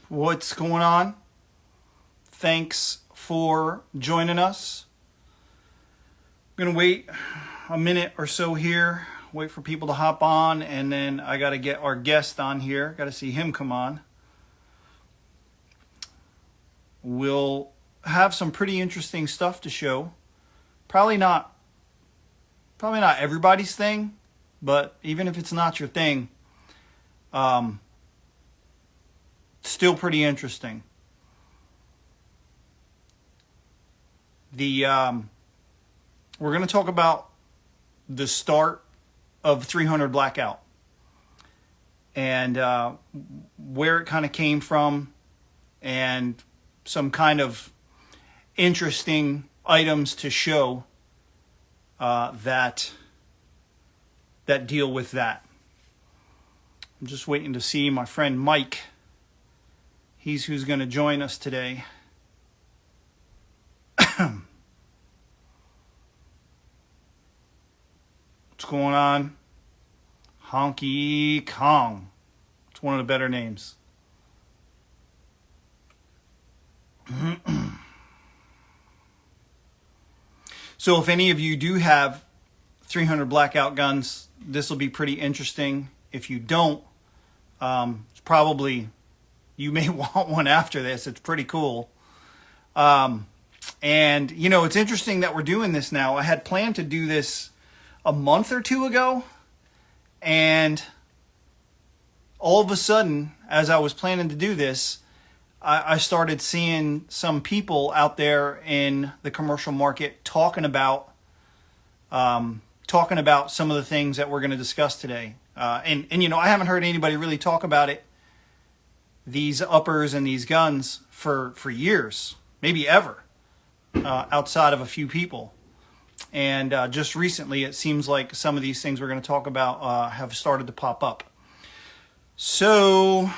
What's going on? Thanks for joining us. I'm going to wait a minute or so here, wait for people to hop on, and then I got to get our guest on here. Got to see him come on. We'll have some pretty interesting stuff to show. Probably not everybody's thing, but even if it's not your thing, still pretty interesting. We're going to talk about the start of 300 Blackout and where it kind of came from, and some kind of interesting items to show that deal with that. I'm just waiting to see my friend Mike. He's who's going to join us today. What's going on? Honky Kong. It's one of the better names. So if any of you do have 300 Blackout guns, this will be pretty interesting. If you don't, it's probably, you may want one after this. It's pretty cool. And, you know, it's interesting that we're doing this now. I had planned to do this a month or two ago, and all of a sudden, as I was planning to do this, I started seeing some people out there in the commercial market talking about some of the things that we're going to discuss today. And you know, I haven't heard anybody really talk about it, these uppers and these guns, for years, maybe ever, outside of a few people. And just recently, it seems like some of these things we're going to talk about have started to pop up. So,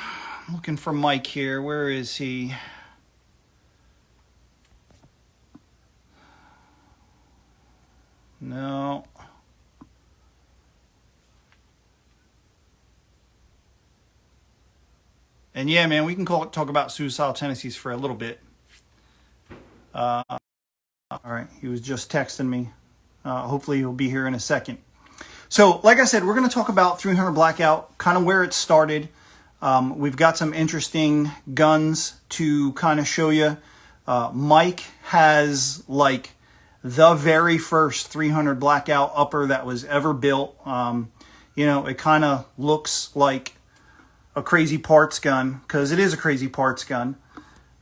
I'm looking for Mike here. Where is he? No. And yeah, man, we can talk about suicidal tendencies for a little bit. All right, he was just texting me. Hopefully he'll be here in a second. So, like I said, we're going to talk about 300 Blackout, kind of where it started. We've got some interesting guns to kind of show you. Mike has like the very first 300 Blackout upper that was ever built. You know, it kind of looks like a crazy parts gun, because it is a crazy parts gun.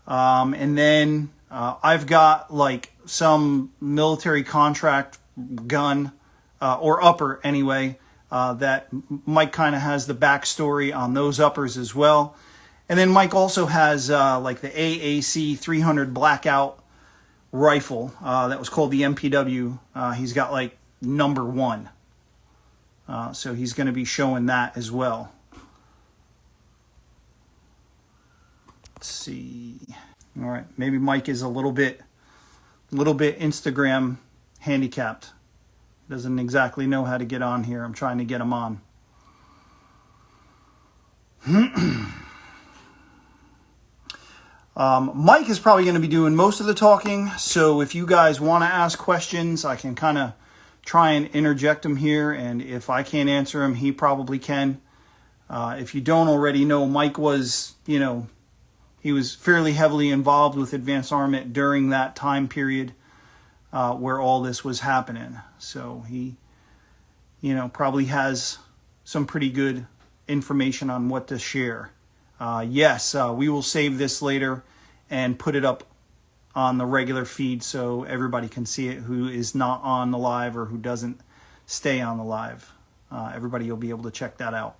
And then I've got like some military contract gun, or upper anyway, that Mike kind of has the backstory on those uppers as well. And then Mike also has like the AAC 300 Blackout rifle that was called the MPW. He's got like number 1. So he's going to be showing that as well. Let's see. All right, maybe Mike is a little bit Instagram handicapped. Doesn't exactly know how to get on here. I'm trying to get him on. Mike is probably going to be doing most of the talking, so if you guys want to ask questions, I can kind of try and interject them here, and if I can't answer them, he probably can. If you don't already know, Mike was, you know, he was fairly heavily involved with Advanced Armament during that time period where all this was happening. So he, you know, probably has some pretty good information on what to share. Yes, we will save this later and put it up on the regular feed so everybody can see it who is not on the live or who doesn't stay on the live. Everybody will be able to check that out.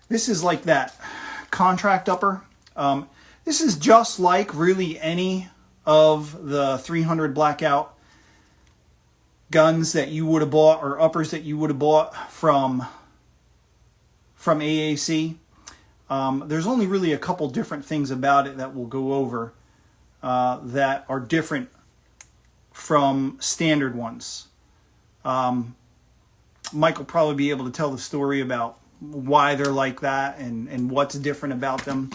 This is like that contract upper. This is just like really any of the 300 Blackout guns that you would have bought, or uppers that you would have bought from AAC. There's only really a couple different things about it that we'll go over that are different from standard ones. Mike will probably be able to tell the story about why they're like that and what's different about them.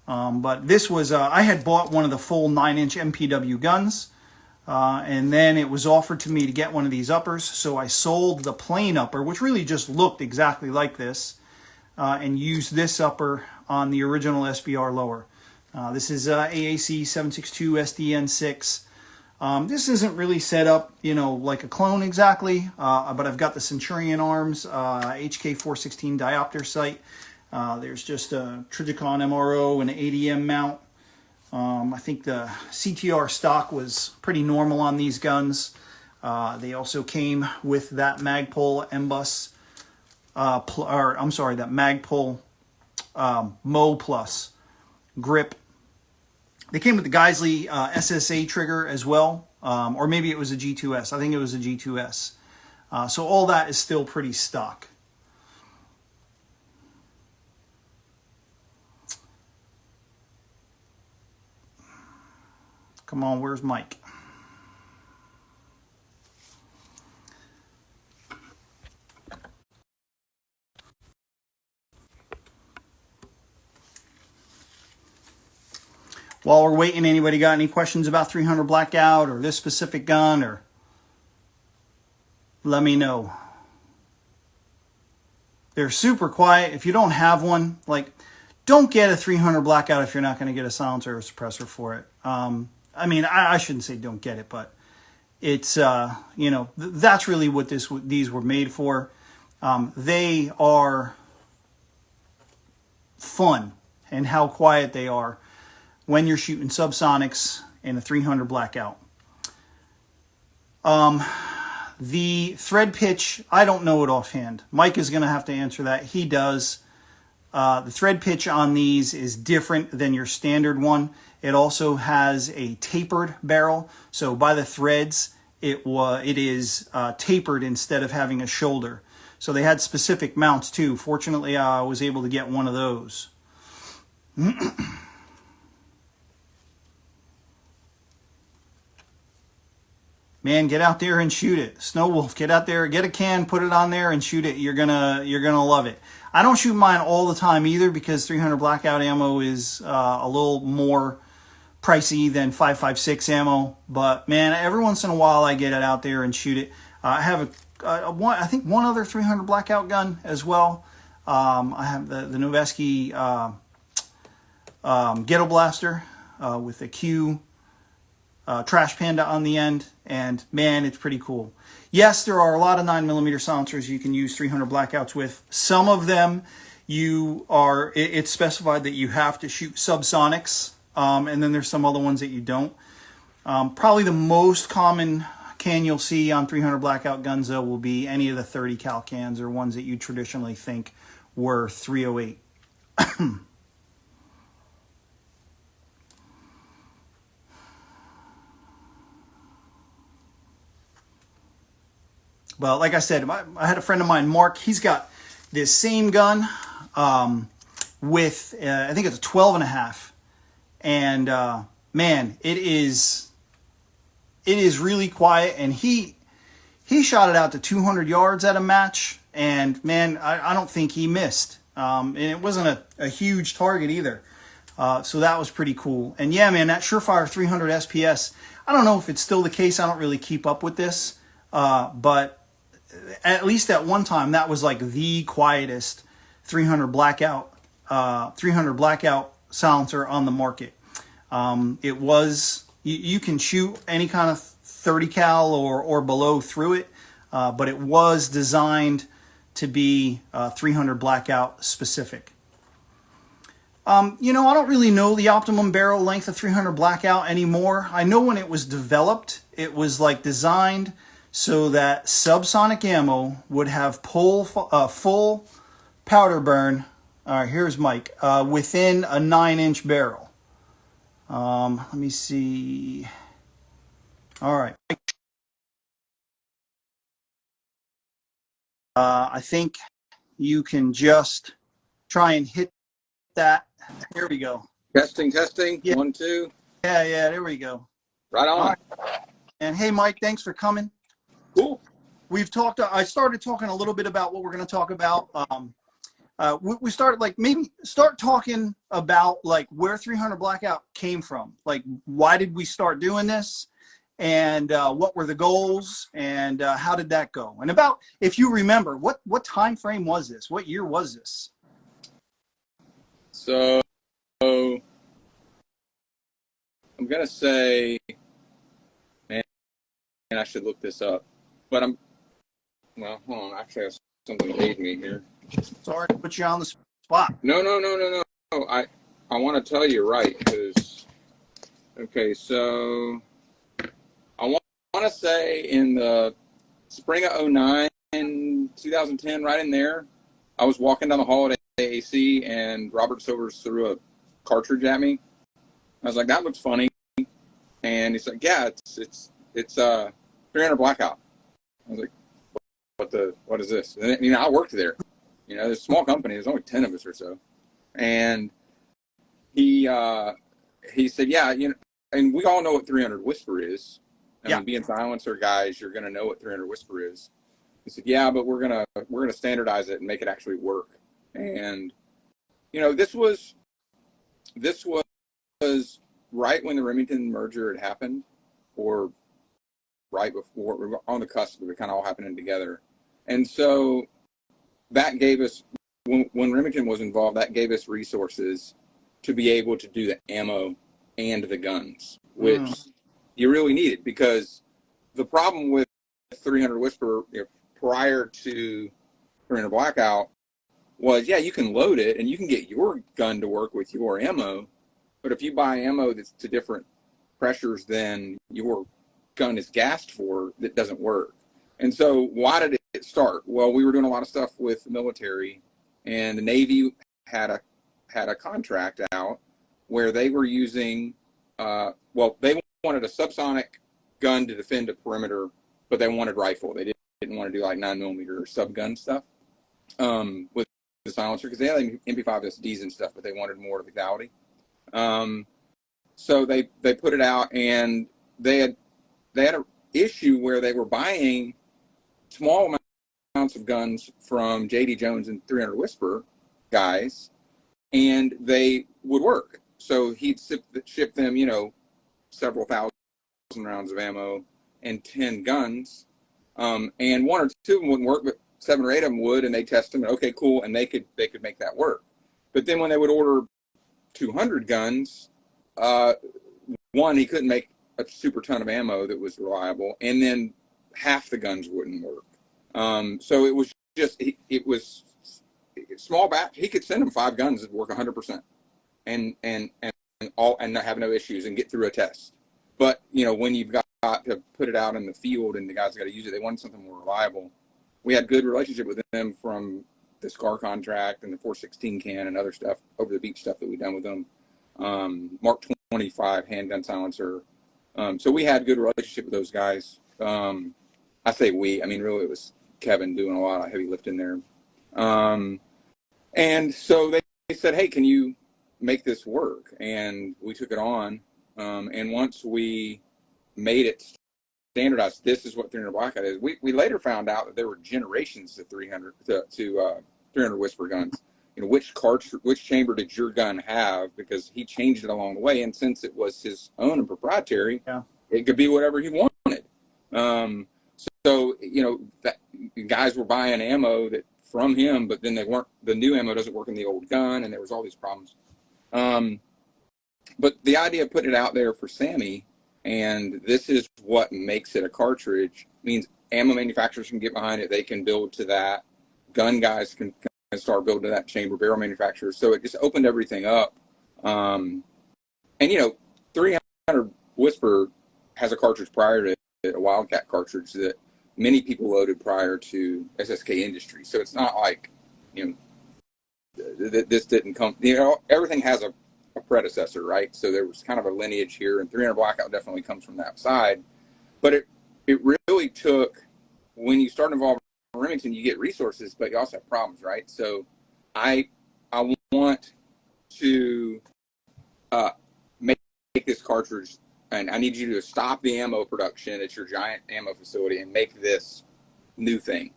But this was, I had bought one of the full 9-inch MPW guns, and then it was offered to me to get one of these uppers. So I sold the plain upper, which really just looked exactly like this, and used this upper on the original SBR lower. This is AAC 762 SDN6. This isn't really set up, you know, like a clone exactly, but I've got the Centurion Arms HK 416 diopter sight. There's just a Trijicon MRO and an ADM mount. I think the CTR stock was pretty normal on these guns. They also came with that Magpul MBUS, that Magpul Mo Plus grip. They came with the Geisley SSA trigger as well, or maybe it was a G2S. I think it was a G2S. So all that is still pretty stock. Come on, where's Mike? While we're waiting, anybody got any questions about 300 Blackout or this specific gun, or let me know. They're super quiet. If you don't have one, like, don't get a 300 Blackout if you're not going to get a silencer or suppressor for it. I mean, I shouldn't say don't get it, but it's, you know, that's really what these were made for. They are fun and how quiet they are when you're shooting subsonics in a 300 Blackout. The thread pitch, I don't know it offhand. Mike is going to have to answer that. He does. The thread pitch on these is different than your standard one. It also has a tapered barrel. So by the threads, it is tapered instead of having a shoulder. So they had specific mounts too. Fortunately, I was able to get one of those. Man, get out there and shoot it. Snow Wolf, get out there, get a can, put it on there and shoot it. You're gonna love it. I don't shoot mine all the time either because 300 Blackout ammo is a little more pricey than 5.56 ammo. But man, every once in a while I get it out there and shoot it. I have I think one other 300 Blackout gun as well. I have the Noveske Ghetto Blaster with the Q Trash Panda on the end, and man, it's pretty cool. Yes, there are a lot of 9mm silencers you can use 300 Blackouts with. Some of them it's specified that you have to shoot subsonics, and then there's some other ones that you don't. Probably the most common can you'll see on 300 Blackout guns though will be any of the 30 cal cans or ones that you traditionally think were 308. But like I said, I had a friend of mine, Mark. He's got this same gun with, I think it's a 12.5. And man, it is really quiet. And he shot it out to 200 yards at a match. And man, I don't think he missed. And it wasn't a huge target either. So that was pretty cool. And yeah, man, that Surefire 300 SPS, I don't know if it's still the case. I don't really keep up with this. But at least at one time, that was like the quietest 300 Blackout silencer on the market. It was, you can shoot any kind of 30 cal or below through it, but it was designed to be 300 Blackout specific. You know, I don't really know the optimum barrel length of 300 Blackout anymore. I know when it was developed, it was like designed so that subsonic ammo would have full powder burn. All right, here's Mike, within a 9-inch barrel. Let me see. All right. I think you can just try and hit that. Here we go. Testing. Yeah. 1, 2. Yeah, there we go. Right on. All right. hey, Mike, thanks for coming. Cool. We've talked. I started talking a little bit about what we're going to talk about. We started like maybe start talking about like where 300 Blackout came from. Like, why did we start doing this, and what were the goals, and how did that go? And about, if you remember, what time frame was this? What year was this? So I'm gonna say, man, I should look this up, but well, hold on. Actually, I have something to aid me here. Sorry to put you on the spot. No. I want to tell you right, because, okay, so I want to say in the spring of 09, 2010, right in there, I was walking down the hall at AAC, and Robert Silvers threw a cartridge at me. I was like, that looks funny. And he's like, yeah, it's 300 Blackout. I was like, what is this? And, you know, I worked there. You know, there's a small company. There's only 10 of us or so. And he said, yeah, you know, and we all know what 300 Whisper is. I mean, being silencer guys, you're going to know what 300 Whisper is. He said, yeah, but we're gonna standardize it and make it actually work. And, you know, this was right when the Remington merger had happened, or right before. We were on the cusp of it kind of all happening together. And so that gave us, when Remington was involved, that gave us resources to be able to do the ammo and the guns, which you really needed, because the problem with 300 Whisper, you know, prior to 300 Blackout was, yeah, you can load it and you can get your gun to work with your ammo, but if you buy ammo that's to different pressures than your gun is gassed for, that doesn't work. And so why did it start? Well, we were doing a lot of stuff with the military, and the Navy had a contract out where they were using, they wanted a subsonic gun to defend a perimeter, but they wanted rifle. They didn't want to do like 9mm sub gun stuff with the silencer, because they had like MP5 SDs and stuff, but they wanted more lethality. So they put it out, and they had an issue where they were buying small amounts of guns from J.D. Jones and 300 Whisper guys, and they would work. So he'd ship them, you know, several thousand rounds of ammo and 10 guns, and one or two of them wouldn't work, but 7 or 8 of them would, and they test them, and okay, cool, and they could make that work. But then when they would order 200 guns, one, he couldn't make a super ton of ammo that was reliable, and then half the guns wouldn't work. So it was just, it was small batch. He could send them 5 guns that work 100%, and not have no issues and get through a test. But, you know, when you've got to put it out in the field and the guys got to use it, they wanted something more reliable. We had good relationship with them from the SCAR contract and the 416 can and other stuff, over the beach stuff that we've done with them. Mark 25 handgun silencer. So we had good relationship with those guys. I say we, I mean, really it was Kevin doing a lot of heavy lifting there. And so they said, hey, can you make this work? And we took it on. And once we made it standardized, this is what 300 Blackout is. We later found out that there were generations to 300 Whisper guns. You know, which chamber did your gun have? Because he changed it along the way, and since it was his own and proprietary, it could be whatever he wanted. So you know, that guys were buying ammo that from him, but then the new ammo doesn't work in the old gun, and there was all these problems. But the idea of putting it out there for Sammy, and this is what makes it a cartridge, means ammo manufacturers can get behind it. They can build to that. Gun guys can start building to that chamber, barrel manufacturers. So it just opened everything up. And, you know, 300 Whisper has a cartridge prior to a Wildcat cartridge that many people loaded prior to SSK Industries. So it's not like, you know, this didn't come, you know, everything has a predecessor, right? So there was kind of a lineage here, and 300 Blackout definitely comes from that side. But it really took, when you start involving Remington, you get resources, but you also have problems, right? So I want to make this cartridge and I need you to stop the ammo production at your giant ammo facility and make this new thing.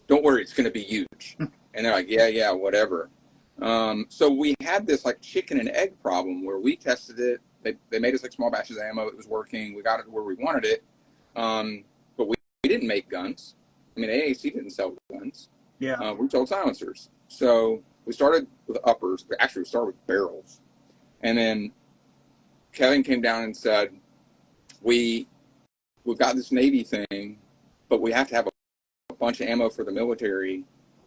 Don't worry, it's going to be huge. And they're like, yeah, whatever. So we had this like chicken and egg problem where we tested it. They made us like small batches of ammo. It was working. We got it where we wanted it. But we didn't make guns. I mean, AAC didn't sell guns. Yeah. We sold silencers. So we started with uppers. Actually, we started with barrels. And then Kevin came down and said, we've got this Navy thing, but we have to have a bunch of ammo for the military.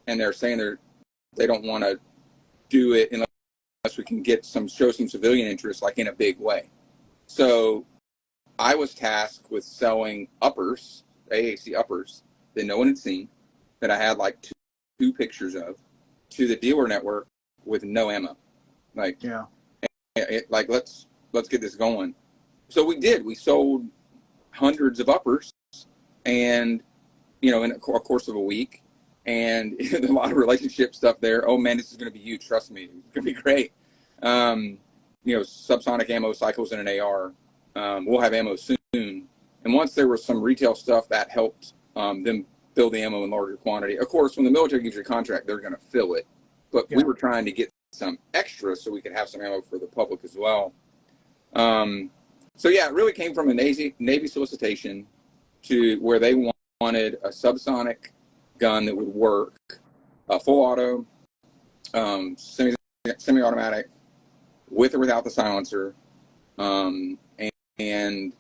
And they're saying they don't want to do it unless we can show some civilian interest, like in a big way. So I was tasked with selling uppers, AAC uppers, that no one had seen, that I had like two pictures of, to the dealer network with no ammo. Like, yeah, like let's get this going. So we did. We sold hundreds of uppers, and in a course of a week. And a lot of relationship stuff there. Oh man, this is going to be huge. Trust me, it's going to be great. Subsonic ammo cycles in an AR. We'll have ammo soon. And once there was some retail stuff that helped them fill the ammo in larger quantity. Of course, when the military gives you a contract, they're going to fill it. But we were trying to get some extra so we could have some ammo for the public as well. So yeah, it really came from a Navy solicitation to where they wanted a subsonic gun that would work, full auto, semi-automatic, with or without the silencer. And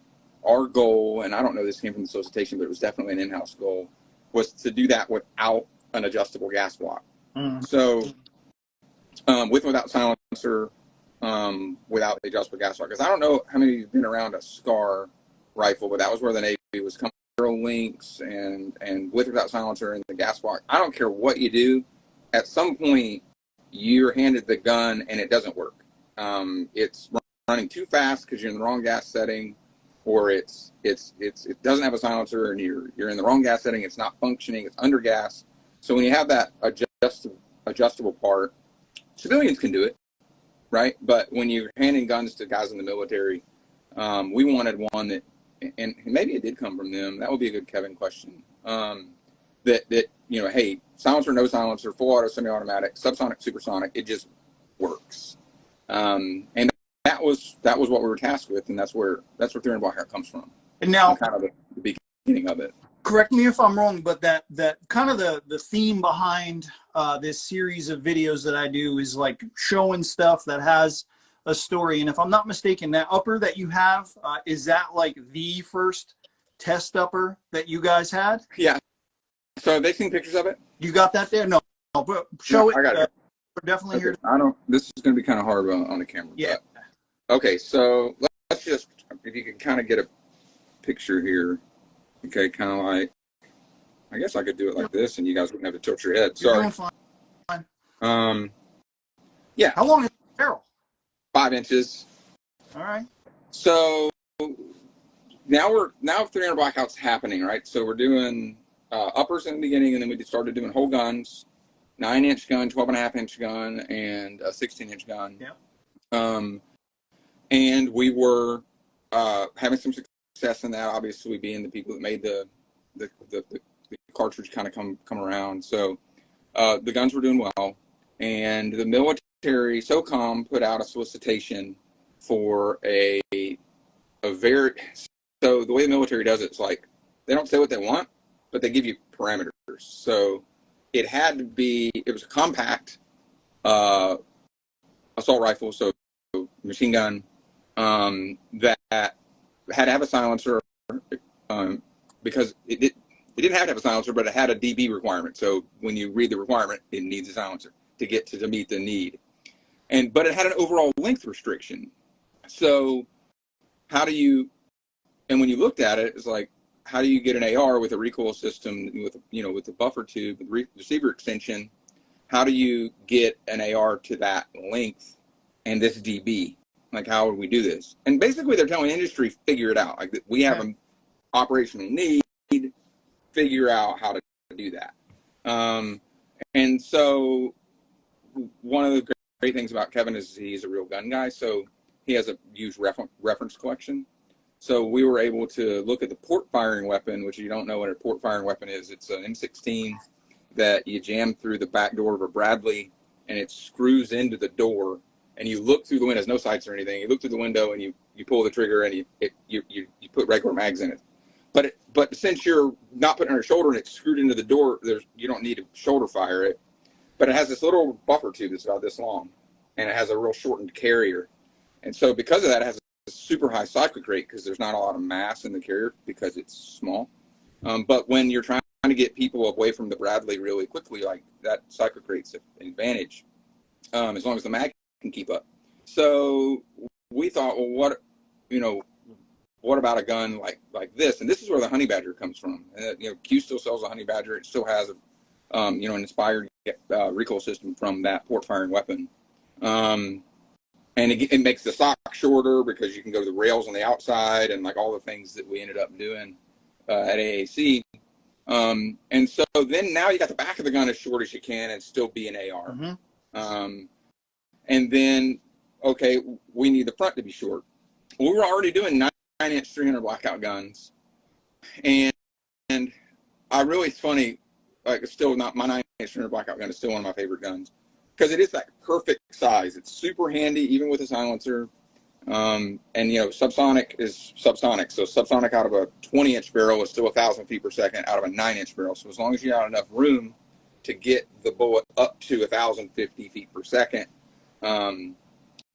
our goal, and I don't know if this came from the solicitation, but it was definitely an in-house goal, was to do that without an adjustable gas block. So with or without silencer, without the adjustable gas block. Because I don't know how many of you have been around a SCAR rifle, but that was where the Navy was coming. Links and with or without silencer and the gas block. I don't care what you do. At some point, you're handed the gun and it doesn't work. It's running too fast because you're in the wrong gas setting, or it doesn't have a silencer and you're in the wrong gas setting. It's not functioning. It's under gas. So when you have that adjustable part, civilians can do it, right? But when you're handing guns to guys in the military, we wanted one that. And maybe it did come from them. That would be a good Kevin question. Hey, silencer, no silencer, full auto, semi-automatic, subsonic, supersonic, it just works. And that was what we were tasked with, and that's where 300 Blackout comes from. And now, kind of the beginning of it. Correct me if I'm wrong, but that kind of the theme behind this series of videos that I do is like showing stuff that has a story. And if I'm not mistaken, that upper that you have, is that like the first test upper that you guys had? Yeah. So have they seen pictures of it? You got that there? No, but show it. I got it. We're definitely here. This is going to be kind of hard on the camera. Yeah. But, okay. So let's just, if you can kind of get a picture here. Okay. Kind of like, I guess I could do it like this and you guys wouldn't have to tilt your head. Sorry. You're doing fine. Yeah. How long is the barrel? 5 inches. All right. So now 300 Blackout's happening, right? So we're doing uppers in the beginning, and then we started doing whole guns, 9-inch gun, 12.5-inch gun, and a 16-inch gun. Yeah. And we were having some success in that. Obviously, being the people that made the cartridge kind of come around. So the guns were doing well, and the military. SOCOM put out a solicitation for a very, so the way the military does it is like, they don't say what they want, but they give you parameters. So it was a compact assault rifle, so machine gun, that had to have a silencer, because it didn't have to have a silencer, but it had a dB requirement. So when you read the requirement, it needs a silencer to meet the need. But it had an overall length restriction. So when you looked at it, it's like, how do you get an AR with a recoil system with the buffer tube, with receiver extension? How do you get an AR to that length and this dB? Like, how would we do this? And basically they're telling industry, figure it out. Like, we have an operational need, figure out how to do that. And so one of the great things about Kevin is he's a real gun guy, so he has a huge reference collection. So we were able to look at the port firing weapon, which you don't know what a port firing weapon is. It's an M16 that you jam through the back door of a Bradley, and it screws into the door. And you look through the window, there's no sights or anything. You look through the window and you pull the trigger and you put regular mags in it. But since you're not putting it on your shoulder and it's screwed into the door, you don't need to shoulder fire it. But it has this little buffer tube that's about this long, and it has a real shortened carrier. And so because of that, it has a super high cyclic rate because there's not a lot of mass in the carrier because it's small. But when you're trying to get people away from the Bradley really quickly, like that cyclic rate's an advantage, as long as the mag can keep up. So we thought, well, what about a gun like this? And this is where the Honey Badger comes from. Q still sells a Honey Badger. It still has an inspired recoil system from that port firing weapon. And it makes the stock shorter because you can go to the rails on the outside and like all the things that we ended up doing at AAC. And so then now you got the back of the gun as short as you can and still be an AR. Mm-hmm. And then, okay, we need the front to be short. Well, we were already doing 9-inch 300 blackout guns. And it's funny, like it's still not my 9-inch 300 blackout gun is still one of my favorite guns because it is that perfect size. It's super handy, even with a silencer. And subsonic is subsonic. So subsonic out of a 20-inch barrel is still 1,000 feet per second out of a 9-inch barrel. So as long as you have enough room to get the bullet up to 1,050 feet per second,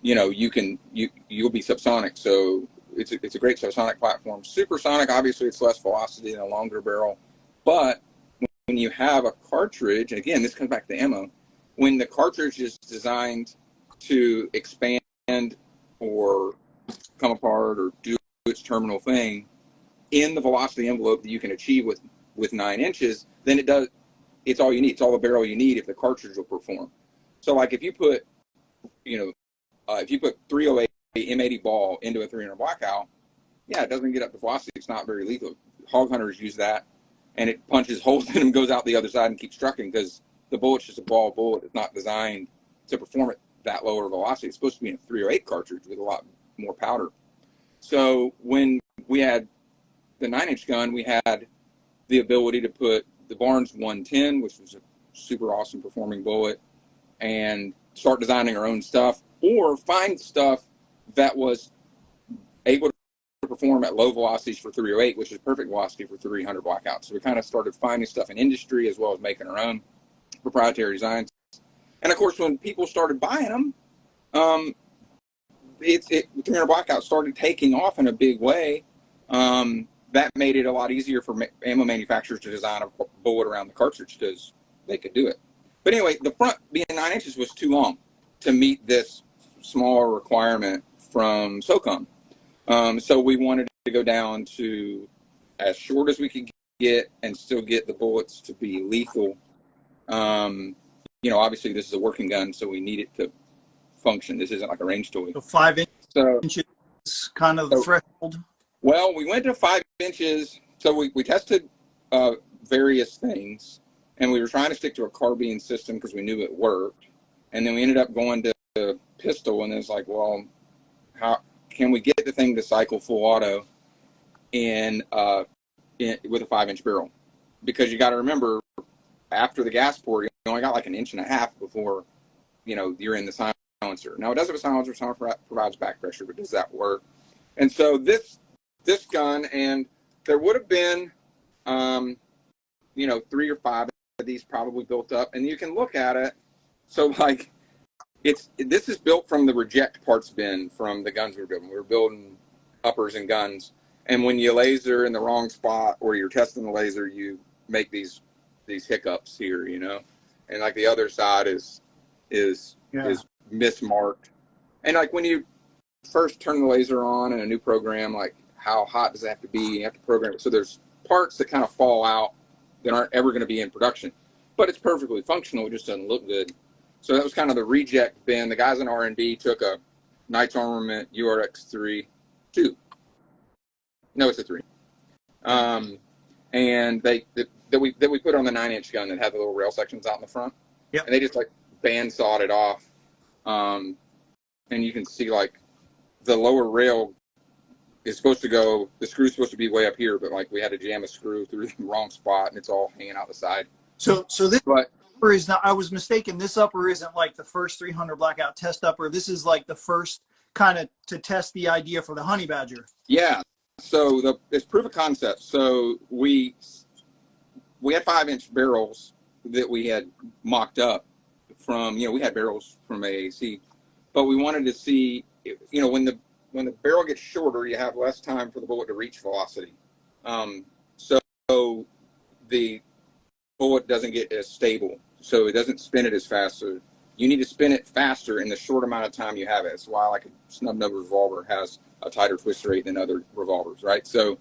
you'll be subsonic. So it's a great subsonic platform. Supersonic, obviously, it's less velocity than a longer barrel. But when you have a cartridge, and again, this comes back to ammo, when the cartridge is designed to expand or come apart or do its terminal thing in the velocity envelope that you can achieve with 9 inches, then it's all you need. It's all the barrel you need if the cartridge will perform. So like if you put 308 M80 ball into a 300 blackout, yeah, it doesn't get up to velocity. It's not very lethal. Hog hunters use that, and it punches holes in them, goes out the other side, and keeps trucking because the bullet's just a ball bullet. It's not designed to perform at that lower velocity. It's supposed to be in a 308 cartridge with a lot more powder. So when we had the 9-inch gun, we had the ability to put the Barnes 110, which was a super awesome performing bullet, and start designing our own stuff or find stuff that was able to perform at low velocities for 308, which is perfect velocity for 300 blackouts. So we kind of started finding stuff in industry as well as making our own proprietary designs. And of course, when people started buying them, 300 blackout started taking off in a big way. That made it a lot easier for ammo manufacturers to design a bullet around the cartridge because they could do it. But anyway, the front being 9 inches was too long to meet this smaller requirement from SOCOM. So we wanted to go down to as short as we could get and still get the bullets to be lethal. Obviously this is a working gun, so we need it to function. This isn't like a range toy. So 5 inches is kind of the threshold. Well, we went to 5 inches. So we tested various things, and we were trying to stick to a carbine system because we knew it worked. And then we ended up going to a pistol, and it's like, well, how can we get the thing to cycle full auto with a 5-inch barrel? Because you got to remember, after the gas pour, you only got like 1.5 inches before, you're in the silencer. Now, it does have a silencer, provides back pressure, but does that work? And so this gun, and there would have been, 3 or 5 of these probably built up, and you can look at it. So like, this is built from the reject parts bin from the guns we were building. We were building uppers and guns, and when you laser in the wrong spot or you're testing the laser, you make these hiccups here, and like the other side is mismarked. And like when you first turn the laser on in a new program, like how hot does it have to be? You have to program it. So there's parts that kind of fall out that aren't ever going to be in production, but it's perfectly functional. It just doesn't look good. So that was kind of the reject bin. The guys in R&D took a Advanced Armament URX 2. No, it's a 3. And that we put on the 9-inch gun that had the little rail sections out in the front. Yep. And they just like bandsawed it off. And you can see like the lower rail is supposed to go, the screw's supposed to be way up here, but like we had to jam a screw through the wrong spot and it's all hanging out the side. So this But upper is not, I was mistaken. This upper isn't like the first 300 blackout test upper. This is like the first kind of to test the idea for the honey badger. yeah, so it's proof of concept. So we had 5-inch barrels that we had mocked up from, we had barrels from AAC, but we wanted to see, when the barrel gets shorter, you have less time for the bullet to reach velocity. So the bullet doesn't get as stable, so it doesn't spin it as fast. So you need to spin it faster in the short amount of time you have it. That's why like a snub nub revolver has a tighter twist rate than other revolvers, right? So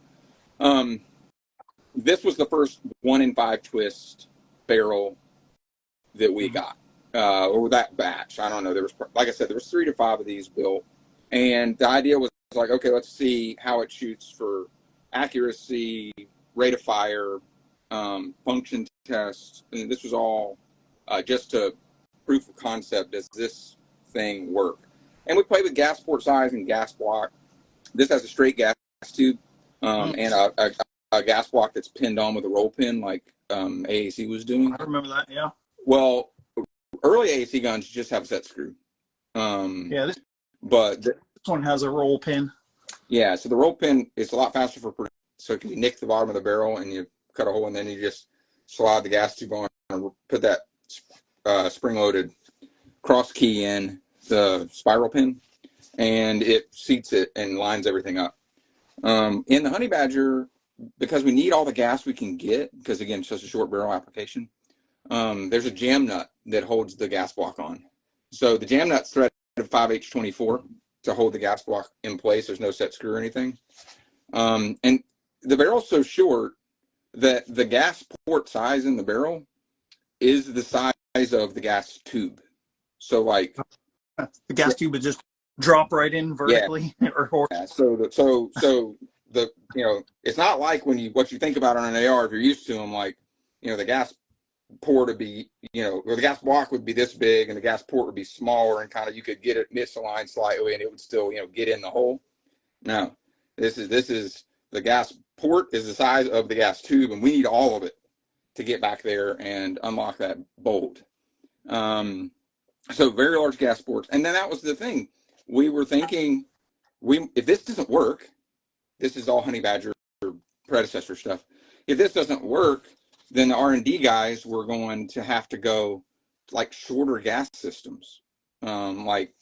this was the first 1 in 5 twist barrel that we got, or that batch. I don't know. There was, like I said, there was 3 to 5 of these built, and the idea was like, okay, let's see how it shoots for accuracy, rate of fire, function tests. And this was all just to proof of concept. Does this thing work? And we played with gas port size and gas block. This has a straight gas tube and a gas block that's pinned on with a roll pin, like AAC was doing. I remember that. Yeah. Well, early AAC guns just have a set screw. Yeah. But this one has a roll pin. Yeah. So the roll pin is a lot faster for production. So you nick the bottom of the barrel and you cut a hole, and then you just slide the gas tube on and put that spring-loaded cross key in the spiral pin, and it seats it and lines everything up. In the honey badger, because we need all the gas we can get, because again, it's just a short barrel application, there's a jam nut that holds the gas block on. So the jam nut's threaded 5H24 to hold the gas block in place. There's no set screw or anything. And the barrel's so short that the gas port size in the barrel is the size of the gas tube. So like the gas tube would just drop right in vertically. Yeah. Yeah. So the it's not like what you think about on an AR if you're used to them, like the gas port would be or the gas block would be this big and the gas port would be smaller, and kind of you could get it misaligned slightly and it would still get in the hole. No, this is the gas port is the size of the gas tube, and we need all of it to get back there and unlock that bolt. So very large gas ports. And then that was the thing. We were thinking, if this doesn't work, this is all honey badger predecessor stuff. If this doesn't work, then the R&D guys were going to have to go like shorter gas systems, like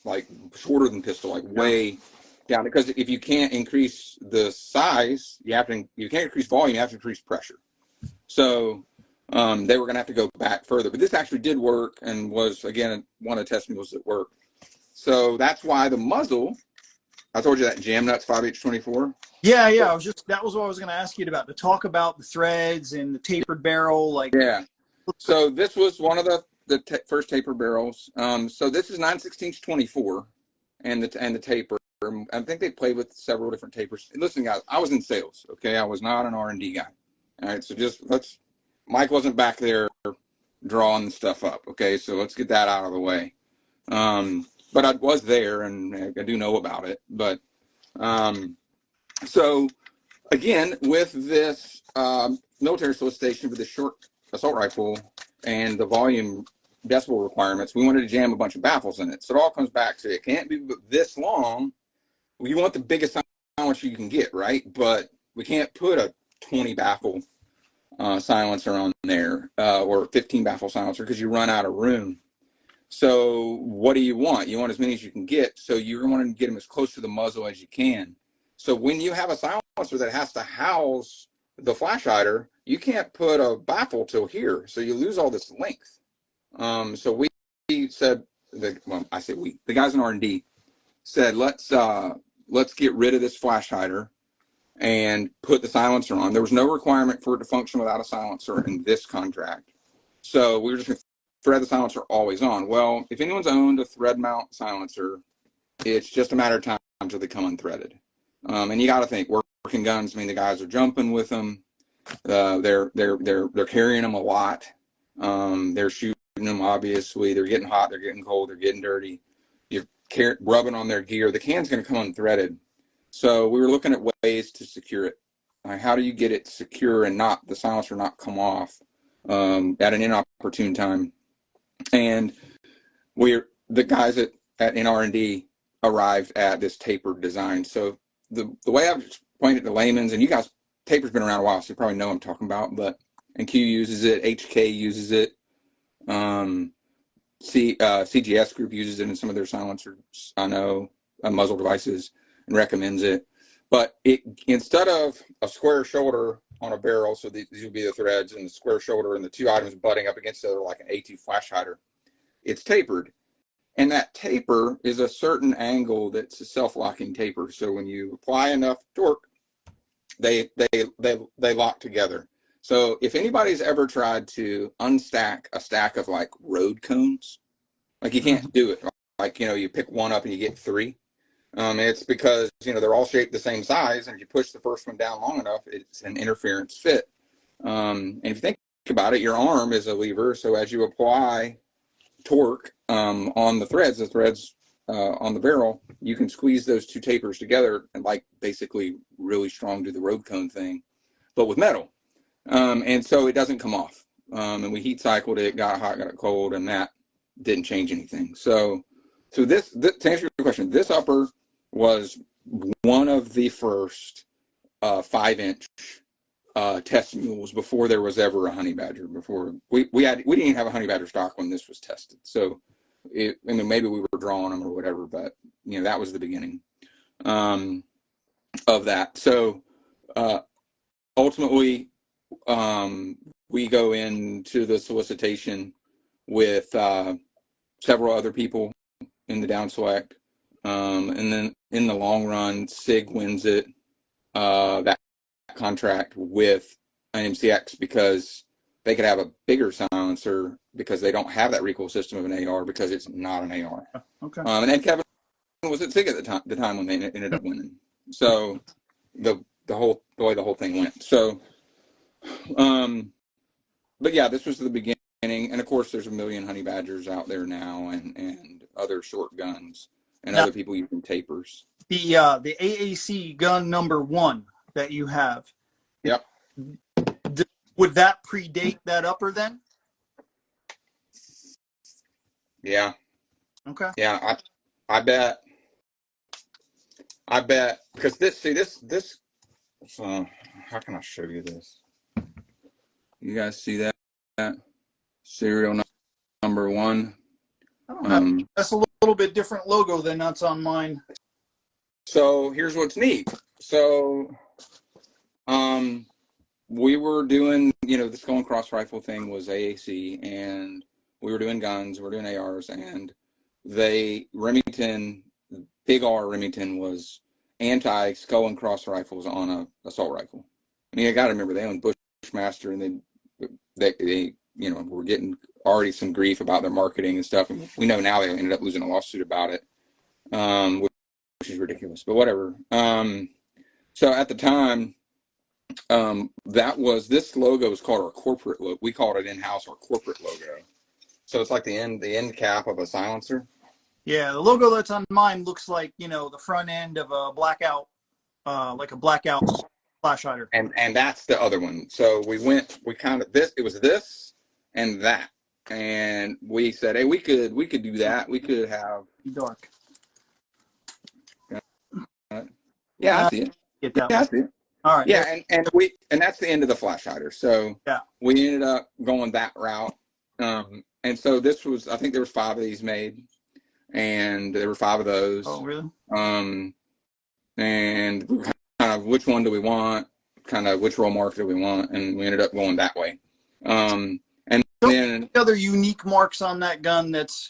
shorter than pistol, like way down. Because if you can't increase the size, you can't increase volume, you have to increase pressure. So they were going to have to go back further. But this actually did work, and was, again, one of the testimonials that worked. So that's why the muzzle, I told you that jam nut's 5H24. Yeah. That was what I was going to ask you about, to talk about the threads and the tapered barrel. Yeah. So this was one of the first taper barrels. So this is 9/16 24, and the taper. I think they played with several different tapers. Listen, guys, I was in sales. Okay, I was not an R&D guy. All right, so Mike wasn't back there drawing the stuff up. Okay, so let's get that out of the way. But I was there, and I do know about it. But so again, with this military solicitation for the short assault rifle and the volume decibel requirements, we wanted to jam a bunch of baffles in it. So it all comes back to, it can't be this long. You want the biggest silencer you can get, right? But we can't put a 20 baffle silencer on there, or 15 baffle silencer, because you run out of room. So what do you want? You want as many as you can get. So you're going to get them as close to the muzzle as you can. So when you have a silencer that has to house the flash hider, you can't put a baffle till here. So you lose all this length. So we said, the guys in R&D said, let's get rid of this flash hider and put the silencer on. There was no requirement for it to function without a silencer in this contract. So we were just going to thread the silencer always on. Well, if anyone's owned a thread mount silencer, it's just a matter of time until they come unthreaded. And you got to think, working guns, I mean, the guys are jumping with them. They're carrying them a lot. They're shooting them, obviously. They're getting hot, they're getting cold, they're getting dirty. You're rubbing on their gear. The can's going to come unthreaded So we were looking at ways to secure it. How do you get it secure and not the silencer not come off at an inopportune time? And the guys in R&D arrived at this tapered design. So the way I've explained it to layman's, and you guys, taper's been around a while, so you probably know what I'm talking about, but NQ uses it, HK uses it, CGS Group uses it in some of their silencers, I know, muzzle devices, and recommends it. But instead of a square shoulder on a barrel, so these would be the threads and the square shoulder and the two items butting up against each other like an A2 flash hider, it's tapered. And that taper is a certain angle that's a self-locking taper. So when you apply enough torque, they lock together. So if anybody's ever tried to unstack a stack of like road cones, like you can't do it. Like, you pick one up and you get three. It's because, they're all shaped the same size, and if you push the first one down long enough, it's an interference fit. And if you think about it, your arm is a lever. So as you apply torque on the threads on the barrel, you can squeeze those two tapers together and like basically really strong do the road cone thing, but with metal. And so it doesn't come off. And we heat cycled it, got hot, got it cold, and that didn't change anything. So this to answer your question, this upper was one of the first 5-inch test mules before there was ever a honey badger. Before we didn't even have a honey badger stock when this was tested. So maybe we were drawing them or whatever, but that was the beginning of that. So ultimately, we go into the solicitation with several other people in the down select, and then in the long run, SIG wins it, that contract with an MCX, because they could have a bigger silencer because they don't have that recoil system of an AR, because it's not an AR. Okay. And then Kevin was at SIG at the time when they ended up winning. So the way the whole thing went. So, but yeah, this was the beginning. And of course, there's a million honey badgers out there now, and other short guns, and now, other people using tapers. The AAC gun number 1 that you have. Yep. Would that predate that upper then? Yeah. Okay. Yeah, I bet because this. How can I show you this? You guys see that serial number 1? I don't have, that's a little bit different logo than that's on mine. So here's what's neat. So, we were doing, the skull and cross rifle thing was AAC, and we were doing guns, we were doing ARs, and Remington, Big R Remington was anti skull and cross rifles on a assault rifle. I mean, I got to remember, they owned Bushmaster, and they were getting already some grief about their marketing and stuff. And we know now they ended up losing a lawsuit about it, which is ridiculous, but whatever. So at the time, this logo is called our corporate logo. We called it in-house our corporate logo. So it's like the end cap of a silencer. Yeah, the logo that's on mine looks like, the front end of a blackout, like a blackout flash hider. And that's the other one. So it was this and that. And we said, hey, we could do that. We could have dark. Yeah, I see it. Get that Yeah, one. I see it. All right. Yeah, and that's the end of the flash hider. So yeah, we ended up going that route. And so I think there was 5 of these made, and there were 5 of those. Oh, really? And we were kind of, which one do we want? Kind of which roll mark do we want? And we ended up going that way. And then other unique marks on that gun that's,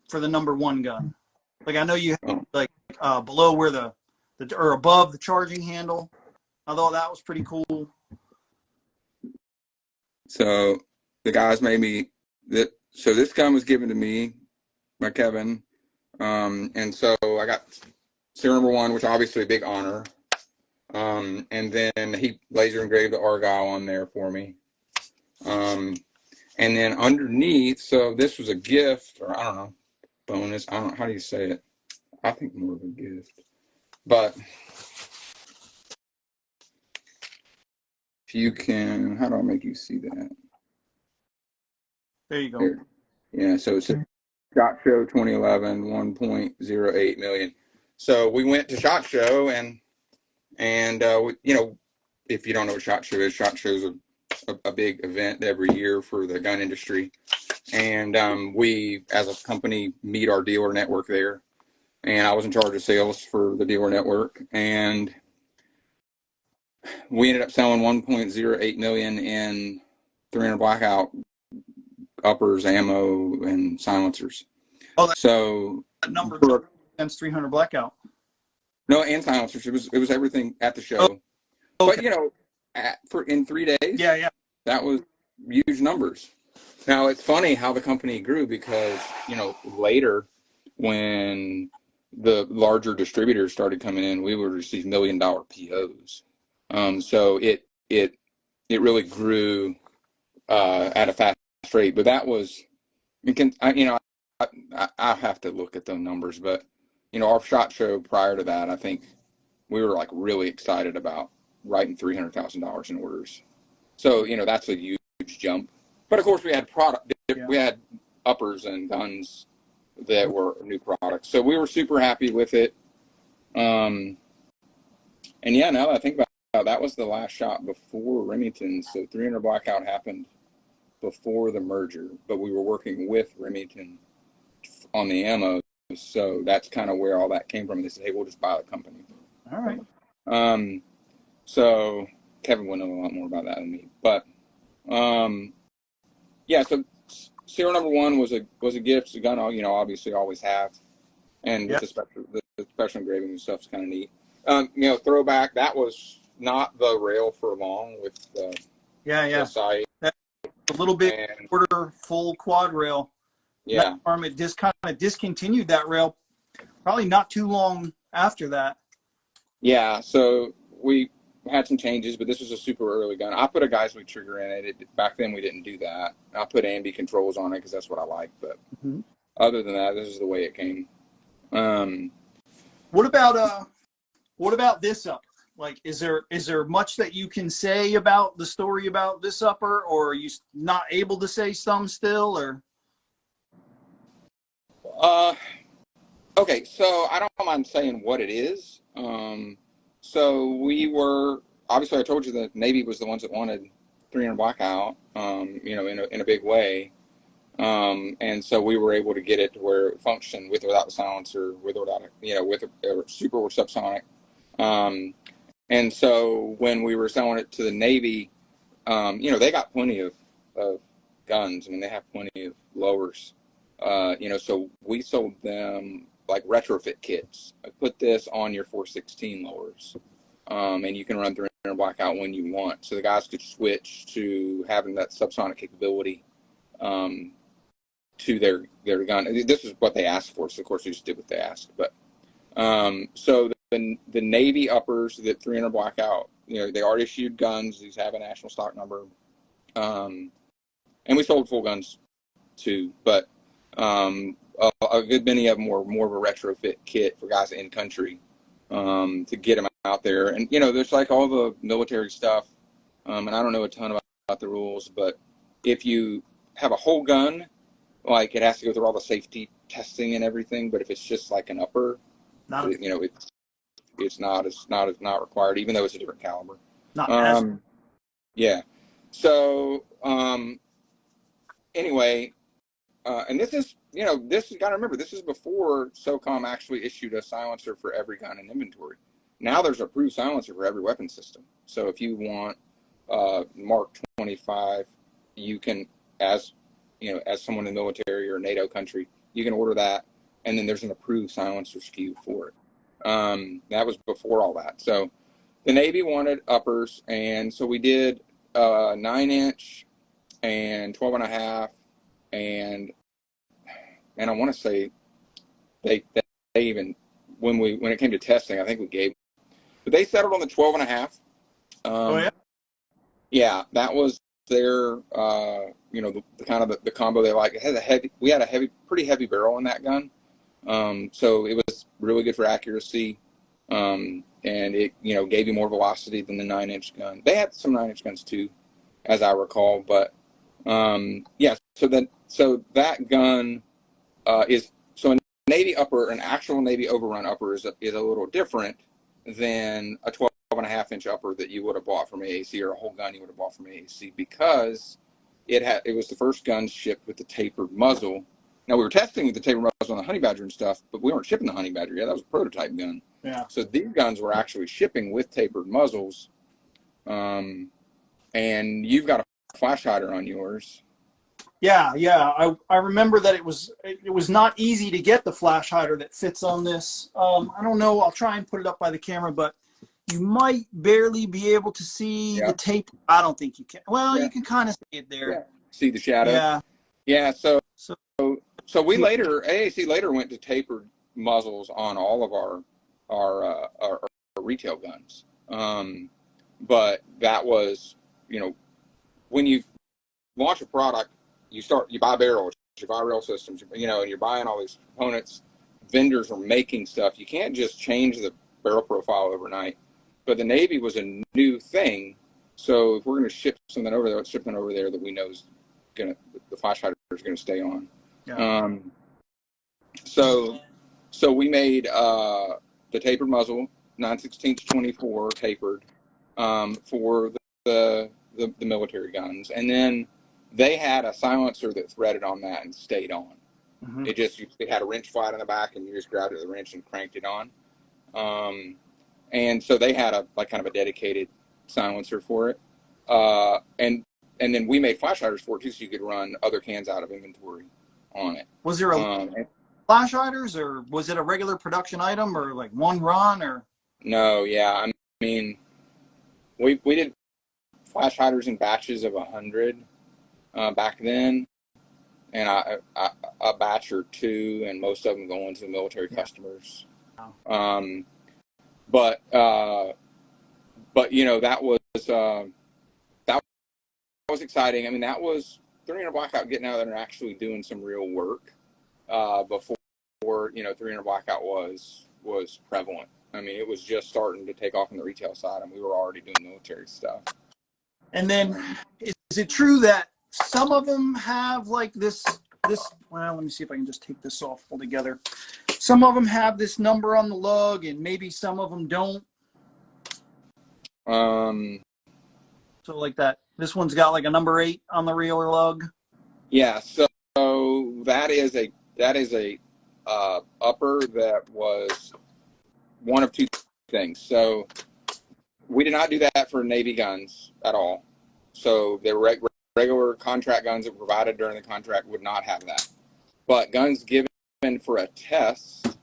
for the number 1 gun. Like I know you have below where or above the charging handle. I thought that was pretty cool. So the guys made me that. So this gun was given to me by Kevin, and so I got serial number 1, which obviously a big honor. And then he laser engraved the Argyle on there for me. And then underneath, so this was a gift, or I don't know, bonus. I don't know, how do you say it? I think more of a gift, but if you can, how do I make you see that? There you go. Here. Yeah, so it's a SHOT Show 2011, 1.08 million. So we went to SHOT Show and you know, if you don't know what SHOT Show is a big event every year for the gun industry. And we, as a company, meet our dealer network there. And I was in charge of sales for the dealer network. And we ended up selling 1.08 million in 300 blackout uppers, ammo, and silencers. Oh, that So number against 300 blackout. no, and silencers. It was everything at the show. Oh, okay. But you know, in 3 days, Yeah, yeah. that was huge numbers. Now it's funny how the company grew because, you know, later when the larger distributors started coming in, we would receive $1 million POs. So it really grew at a fast rate. But that was, I have to look at those numbers. But you know, our SHOT Show prior to that, I think we were like really excited about writing $300,000 in orders. So you know, that's a huge jump. But of course, we had we had uppers and guns that were new products. So we were super happy with it. And yeah, now that I think about it, that was the last shot before Remington. So 300 Blackout happened before the merger, but we were working with Remington on the ammo. So that's kind of where all that came from. They said, hey, we'll just buy the company. All right. So Kevin will know a lot more about that than me. But yeah, so serial number 1 was a gift. It's a gun, you know, obviously always have. And with the special engraving and stuff is kind of neat. You know, throwback, that was not the rail for long with the sight. That's a little bit shorter, full quad rail. Yeah. It just kind of discontinued that rail probably not too long after that. Yeah, so we had some changes, but this was a super early gun. I put a Geisley trigger in it. Back then we didn't do that. I put ambi controls on it because that's what I like. But other than that, this is the way it came. What about this upper? Like, is there much that you can say about the story about this upper, or are you not able to say some still, or? Okay, so I don't mind saying what it is. So we were, obviously I told you the Navy was the ones that wanted 300 Blackout, you know, in a big way. And so we were able to get it to where it functioned with or without the silencer, with or without, you know, with a super or subsonic. And so when we were selling it to the Navy, you know, they got plenty of guns. I mean, they have plenty of lowers. You know, so we sold them like retrofit kits. I put this on your 416 lowers, and you can run 300 Blackout when you want. So the guys could switch to having that subsonic capability to their gun. This is what they asked for, so of course we just did what they asked. But so the Navy uppers, the 300 Blackout, you know, they are issued guns. These have a national stock number, and we sold full guns too. But a good many of them were more of a retrofit kit for guys in country to get them out there. And you know, there's like all the military stuff, and I don't know a ton about the rules, but if you have a whole gun, like it has to go through all the safety testing and everything. But if it's just like an upper, you know, it's not required, even though it's a different caliber. Yeah. So anyway. And this is, you know, this you got to remember, this is before SOCOM actually issued a silencer for every gun in inventory. Now there's an approved silencer for every weapon system. So if you want Mark 25, you can, as you know, as someone in the military or NATO country, you can order that, and then there's an approved silencer SKU for it. That was before all that. So the Navy wanted uppers, and so we did 9-inch and 12.5. And I want to say they even when it came to testing, I think we gave, but they settled on the 12.5. Yeah, that was their you know, the kind of the combo they like. It had we had a pretty heavy barrel in that gun, so it was really good for accuracy. and it, you know, gave you more velocity than the 9-inch gun. They had some 9-inch guns too, as I recall, but yeah. So that gun is so a Navy upper, an actual Navy overrun upper is a little different than a 12.5-inch upper that you would have bought from AAC, or a whole gun you would have bought from AAC, because it was the first gun shipped with the tapered muzzle. Now, we were testing with the tapered muzzle on the Honey Badger and stuff, but we weren't shipping the Honey Badger yet. That was a prototype gun. Yeah. So these guns were actually shipping with tapered muzzles. And you've got a flash hider on yours. Yeah. I remember that it was not easy to get the flash hider that fits on this. I don't know. I'll try and put it up by the camera, but you might barely be able to see the tape. I don't think you can. Well, you can kind of see it there. Yeah. See the shadow? Yeah. Yeah. So we AAC later went to tapered muzzles on all of our retail guns. But that was, you know, when you launch a product, you buy barrels, you buy rail systems, you know, and you're buying all these components. Vendors are making stuff. You can't just change the barrel profile overnight. But the Navy was a new thing, so if we're going to ship something over there, let's ship something over there that we know is the flash hider is going to stay on. Yeah. So we made the tapered muzzle, 9/16-24 tapered, for the military guns, and then they had a silencer that threaded on that and stayed on. Mm-hmm. It had a wrench flat in the back, and you just grabbed it with a wrench and cranked it on. And so they had kind of a dedicated silencer for it. And then we made flash hiders for it too, so you could run other cans out of inventory on it. Was there flash hiders, or was it a regular production item, or like one run, or? No, yeah. I mean, we did flash hiders in batches of 100 back then, and a batch or two, and most of them going to the military customers. But you know, that was exciting. I mean, that was 300 Blackout getting out there and actually doing some real work before, you know, 300 Blackout was prevalent. I mean, it was just starting to take off on the retail side, and we were already doing military stuff. And then, is it true that some of them have like this? Well, let me see if I can just take this off altogether. Some of them have this number on the lug, and maybe some of them don't. So like that. This one's got like a number 8 on the rear lug. Yeah. So that is a upper that was one of two things. So we did not do that for Navy guns at all. So the regular contract guns that were provided during the contract would not have that. But guns given for a test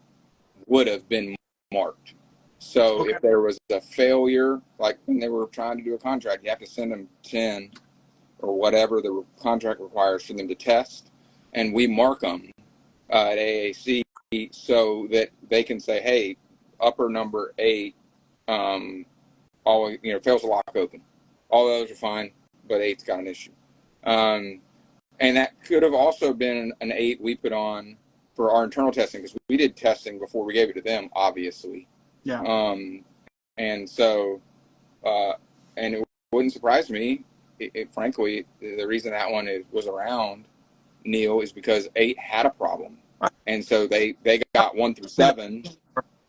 would have been marked. So if there was a failure, like when they were trying to do a contract, you have to send them 10 or whatever the contract requires for them to test, and we mark them at AAC so that they can say, hey, upper number 8, always, you know, fails to lock open. All those are fine, but 8's got an issue. And that could have also been an 8 we put on for our internal testing, because we did testing before we gave it to them, obviously. Yeah. And so, and it wouldn't surprise me, frankly, the reason that one was around, Neil, is because 8 had a problem. And so they got 1 through 7,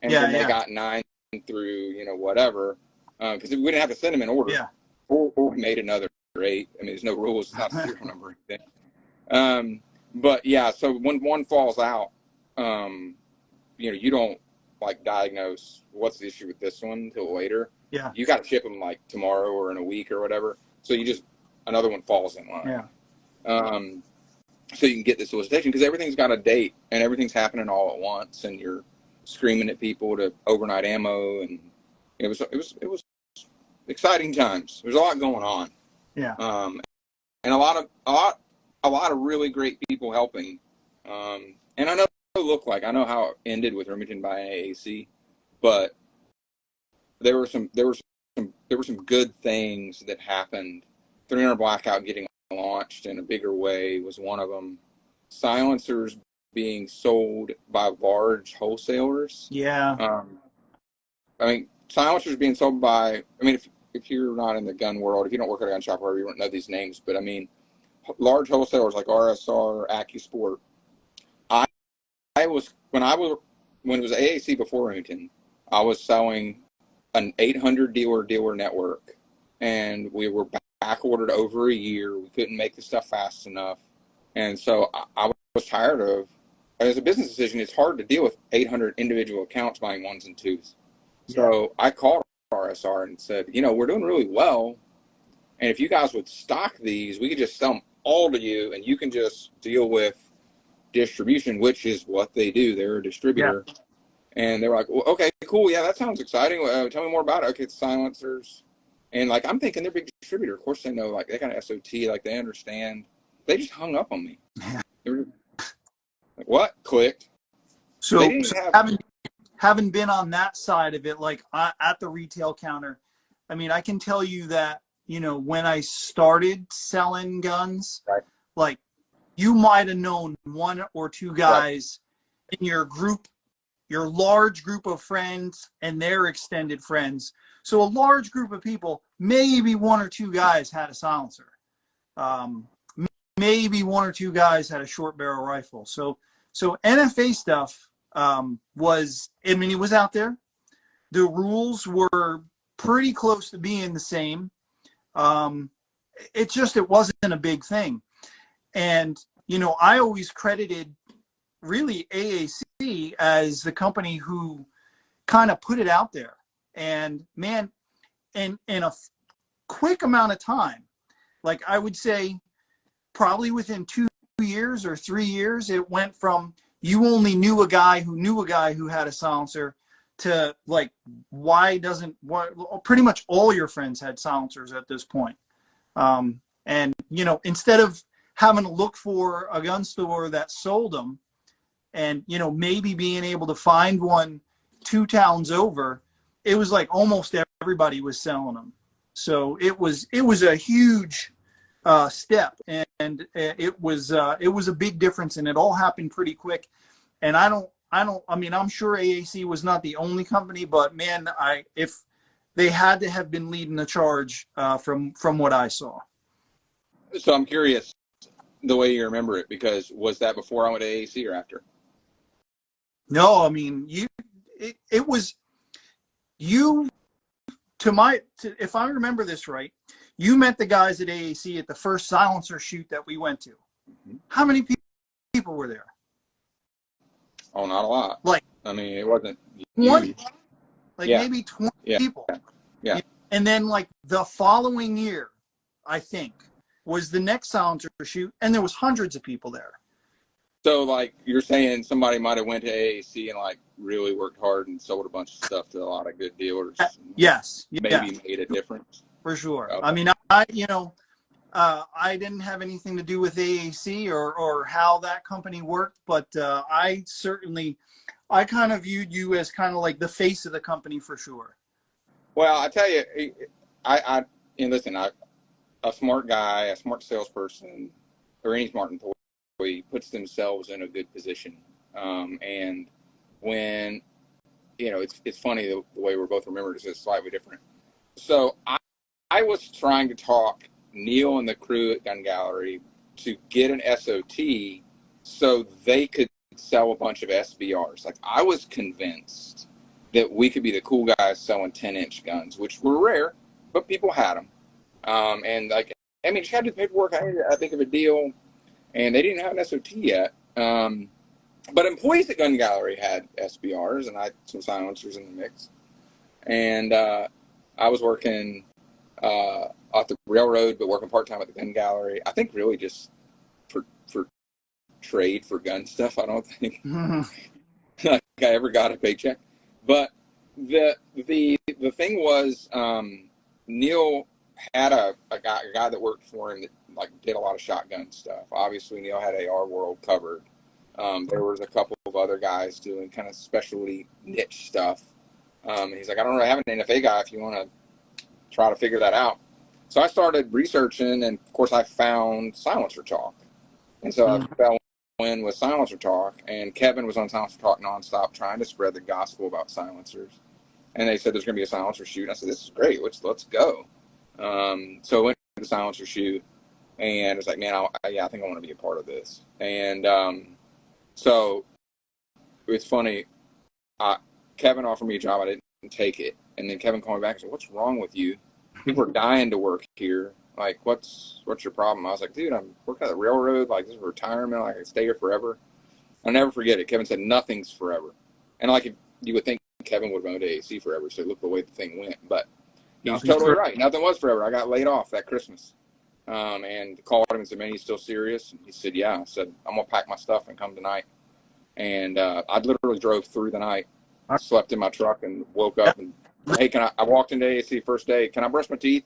and then they got 9 through, you know, whatever, because we didn't have to send them in order. Yeah. Or we made another 8. I mean, there's no rules. It's not a serial number or anything. But yeah, so when one falls out, you know, you don't like diagnose what's the issue with this one until later. Yeah. You got to ship them like tomorrow or in a week or whatever. So another one falls in line. Yeah. So you can get this solicitation, because everything's got a date and everything's happening all at once, and you're screaming at people to overnight ammo, and it was exciting times. There's a lot going on. Yeah. And a lot of really great people helping. And I know how it ended with Remington by AAC, but there were some good things that happened. 300 Blackout getting launched in a bigger way was one of them. Silencers being sold by large wholesalers. Yeah. I mean, silencers being sold by, I mean, if you're not in the gun world, if you don't work at a gun shop, or you don't know these names, but I mean, large wholesalers like RSR, AccuSport. I was when it was AAC before Remington, I was selling an 800 dealer network, and we were back ordered over a year. We couldn't make the stuff fast enough, and so I was tired of. As a business decision, it's hard to deal with 800 individual accounts buying ones and twos. So I called RSR and said, we're doing really well, and if you guys would stock these, we could just sell them all to you, and you can just deal with distribution, which is what they do. They're a distributor. Yeah. And they were like, well, okay, cool. Yeah, that sounds exciting. Tell me more about it. Okay, it's silencers. And like, I'm thinking they're a big distributor. Of course they know, like, they got an SOT, like they understand. They just hung up on me. They were like, what? Clicked. So having been on that side of it, like at the retail counter, I mean, I can tell you that, when I started selling guns, right, like, you might have known one or two guys in your group, your large group of friends and their extended friends. So a large group of people, maybe one or two guys had a silencer. Maybe one or two guys had a short barrel rifle. So NFA stuff it was out there. The rules were pretty close to being the same. It wasn't a big thing. And, I always credited really AAC as the company who kind of put it out there. And man, in a quick amount of time, like I would say probably within 2 years or 3 years, it went from you only knew a guy who had a silencer to like, pretty much all your friends had silencers at this point. And, instead of having to look for a gun store that sold them and, maybe being able to find one 2 towns over, it was like almost everybody was selling them. So it was a huge step, and it was a big difference, and it all happened pretty quick. And I mean, I'm sure AAC was not the only company, but man, if they had to have been leading the charge from what I saw. So I'm curious the way you remember it, because was that before I went to AAC or after? No, I mean, it was you. If I remember this right, you met the guys at AAC at the first silencer shoot that we went to. Mm-hmm. How many people were there? Oh, not a lot. Like, I mean, it wasn't 20, maybe 20 people. Yeah. And then like the following year, I think, was the next silencer shoot, and there was hundreds of people there. So like you're saying somebody might have went to AAC and like really worked hard and sold a bunch of stuff to a lot of good dealers. Yes. Maybe made a difference. For sure. Okay. I mean, I didn't have anything to do with AAC or how that company worked, but I kind of viewed you as kind of like the face of the company for sure. Well, I tell you, a smart guy, a smart salesperson, or any smart employee puts themselves in a good position. And when, it's funny the way we're both remembered is slightly different. So I was trying to talk Neil and the crew at Gun Gallery to get an SOT so they could sell a bunch of SBRs. Like, I was convinced that we could be the cool guys selling 10-inch guns, which were rare, but people had them. And like, I mean, just had to do the paperwork. I think of a deal, and they didn't have an SOT yet. But employees at Gun Gallery had SBRs, and I had some silencers in the mix. And I was working off the railroad, but working part-time at the Gun Gallery. I think really just for trade for gun stuff. I don't think like I ever got a paycheck. But the thing was, Neil had a guy that worked for him that like did a lot of shotgun stuff. Obviously, Neil had AR World covered. There was a couple of other guys doing kind of specialty niche stuff. And he's like, I don't really have an NFA guy if you want to try to figure that out. So I started researching, and of course I found Silencer Talk. And so I fell in with Silencer Talk, and Kevin was on Silencer Talk nonstop trying to spread the gospel about silencers. and they said there's going to be a silencer shoot. And I said, this is great. Let's go. So I went to the silencer shoot, and it's like, man, I think I want to be a part of this. And so it's funny. Kevin offered me a job. I didn't take it. And then Kevin called me back and said, what's wrong with you? People are dying to work here. Like, what's your problem? I was like, dude, I'm working at the railroad. Like, this is retirement. Like, I can stay here forever. I'll never forget it. Kevin said, nothing's forever. And like, you would think Kevin would have owned AAC forever. So look the way the thing went. But he was totally right. Nothing was forever. I got laid off that Christmas. And called him and said, man, you still serious? And he said, yeah. I said, I'm going to pack my stuff and come tonight. And I literally drove through the night. I slept in my truck and woke up and, hey, I walked into AAC first day. Can I brush my teeth?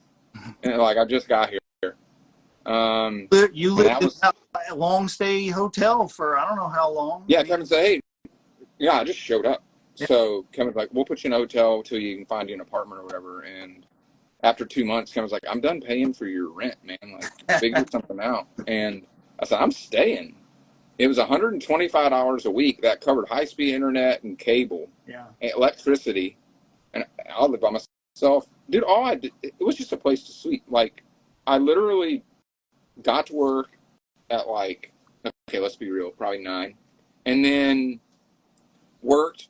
And like, I just got here. You lived in a long stay hotel for I don't know how long. Yeah, Kevin said, hey, yeah, I just showed up. Yeah. So Kevin's like, we'll put you in a hotel until you can find you an apartment or whatever. And after 2 months, Kevin's like, I'm done paying for your rent, man. Like, figure something out. And I said, I'm staying. It was $125 a week. That covered high-speed internet and cable, and electricity. And I lived by myself. Dude, all I did, it was just a place to sleep. Like, I literally got to work at like, okay, let's be real, probably 9. And then worked,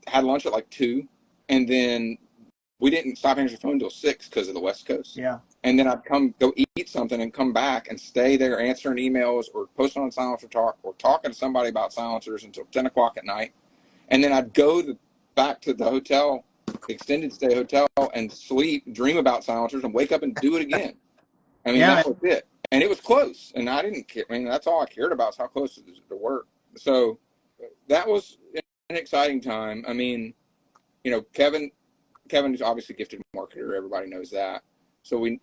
had lunch at like 2. And then we didn't stop answering the phone until 6 because of the West Coast. Yeah. And then I'd go eat something and come back and stay there answering emails or posting on Silencer Talk or talking to somebody about silencers until 10 o'clock at night. And then I'd go back to the hotel, extended stay hotel, and sleep, dream about silencers, and wake up and do it again. I mean, that was it. And it was close. And I didn't care. I mean, that's all I cared about is how close it is to work. So that was an exciting time. I mean, you know, Kevin is obviously a gifted marketer. Everybody knows that. So we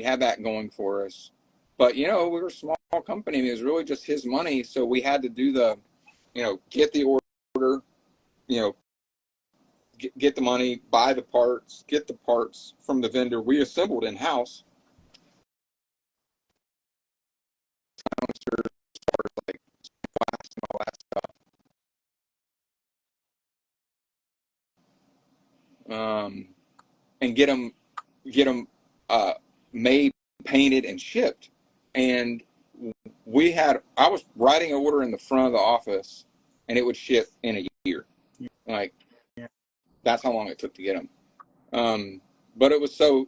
had that going for us. But, you know, we were a small company. It was really just his money. So we had to do get the order, get the money, buy the parts, get the parts from the vendor. We assembled in-house. Like glass and all that stuff. And get them made, painted, and shipped. And I was writing an order in the front of the office, and it would ship in a year. Like, that's how long it took to get them. But it was so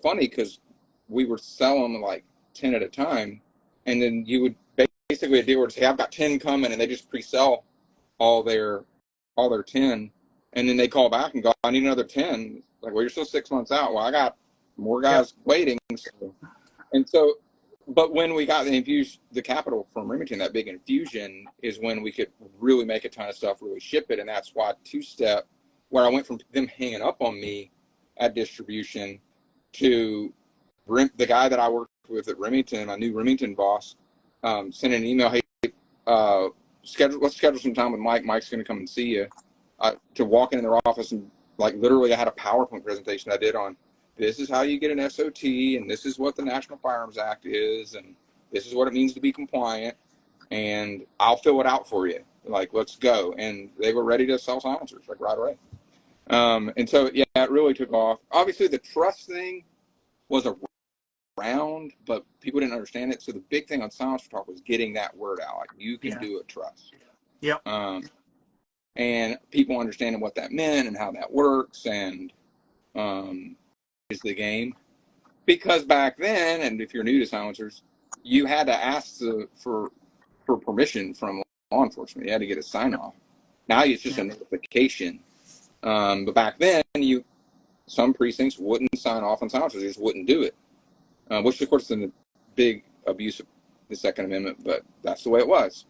funny because we were selling like 10 at a time, and then you would basically a dealer would say, I've got 10 coming, and they just pre-sell all their 10, and then they call back and go, I need another 10. Like, well, you're still 6 months out. Well, I got more guys waiting. So, but when we got the capital from Remington, that big infusion is when we could really make a ton of stuff, really ship it. And that's why Two-Step, where I went from them hanging up on me at distribution to the guy that I worked with at Remington, my new Remington boss, sent an email, hey, let's schedule some time with Mike. Mike's going to come and see you. To walk in their office and like literally I had a PowerPoint presentation I did on this is how you get an SOT, and this is what the National Firearms Act is, and this is what it means to be compliant, and I'll fill it out for you. Like, let's go. And they were ready to sell silencers like right away. And so, yeah, it really took off. Obviously, the trust thing was around, but people didn't understand it. So the big thing on Silencer Talk was getting that word out. Like, you can do it, trust. Yep. And people understanding what that meant and how that works, and is the game. Because back then, and if you're new to silencers, you had to ask for permission from law enforcement. You had to get a sign off. Now it's just a notification. But back then, some precincts wouldn't sign off on silencers; they just wouldn't do it. Which, of course, is a big abuse of the Second Amendment, but that's the way it was.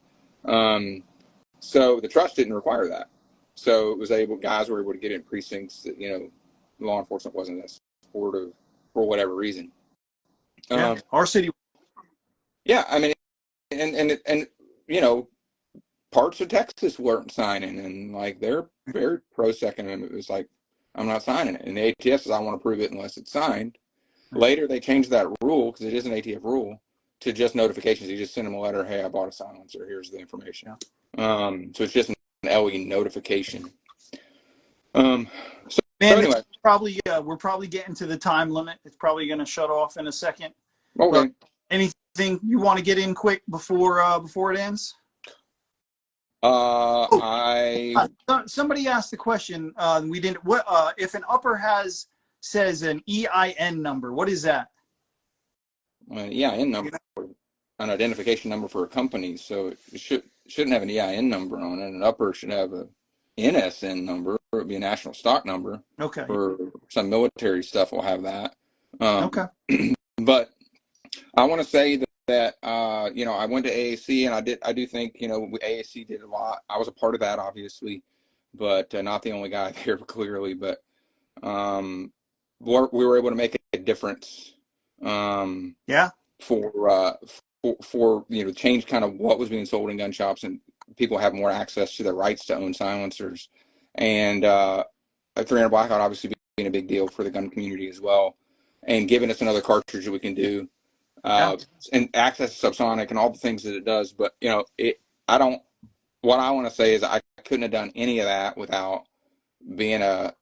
So the trust didn't require that. So it was guys were able to get in precincts that, law enforcement wasn't as supportive for whatever reason. Our city. Yeah. I mean, and parts of Texas weren't signing, and like, they're very pro Second Amendment. It was like, I'm not signing it. And the ATF says, I want to prove it unless it's signed. Later, they changed that rule, because it is an ATF rule, to just notifications. You just send them a letter, hey, I bought a silencer, here's the information. So it's just an LE notification. So Man, anyway, probably we're probably getting to the time limit. It's probably going to shut off in a second. okay. But anything you want to get in quick before it ends? Somebody asked the question. We didn't. What if an upper says an EIN number? What is that? EIN number, an identification number for a company. So it shouldn't have an EIN number on it. An upper should have a NSN number. Or it'd be a national stock number. Okay. For some military stuff, will have that. Okay. But I want to say that I went to AAC, and I do think AAC did a lot. I was a part of that, obviously, but not the only guy there, clearly. But we were able to make a difference. Yeah. For change kind of what was being sold in gun shops, and people have more access to their rights to own silencers, and a 300 Blackout obviously being a big deal for the gun community as well, and giving us another cartridge that we can do, and access to subsonic and all the things that it does. But what I want to say is I couldn't have done any of that without being a